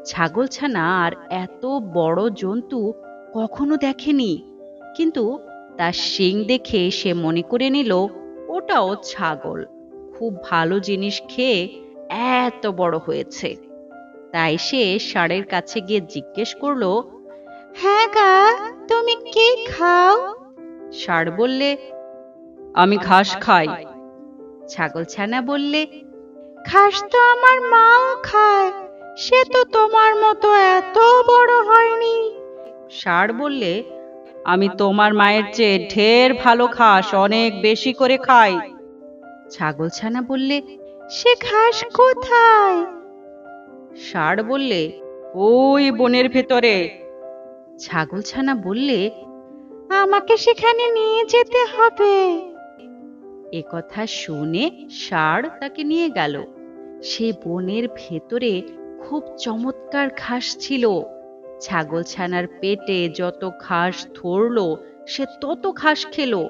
ছাগলছানা আর এত বড় জন্তু কখনো দেখেনি, কিন্তু তার শিং দেখে সে মনে করে নিল ওটাও ছাগল, খুব ভালো জিনিস খেয়ে এত বড় হয়েছে। তাই সে ষাঁড়ের কাছে গিয়ে জিজ্ঞেস করলো, হ্যাঁ গা, তুমি কি খাও? ষাঁড় বললে, আমি ঘাস খাই। ছাগলছানা বললে, ঘাস তো আমার মাও খায়, সে তো তোমার মতো এত বড় হয়নি। ষাঁড় বললে, আমি তোমার মায়ের চেয়ে ঢের ভালো ঘাস অনেক বেশি করে খাই। ছাগলছানা বললে, সে ঘাস কোথায়? ষাঁড় বললে, ওই বনের ভেতরে। ছাগলছানা বললে, আমাকে সেখানে নিয়ে যেতে হবে। এ কথা শুনে ষাঁড় তাকে নিয়ে গেল। সে বনের ভেতরে খুব চমৎকার ঘাস ছিল। ছাগলছানার পেটে যত ঘাস ধরলো সে তত ঘাস খেলো।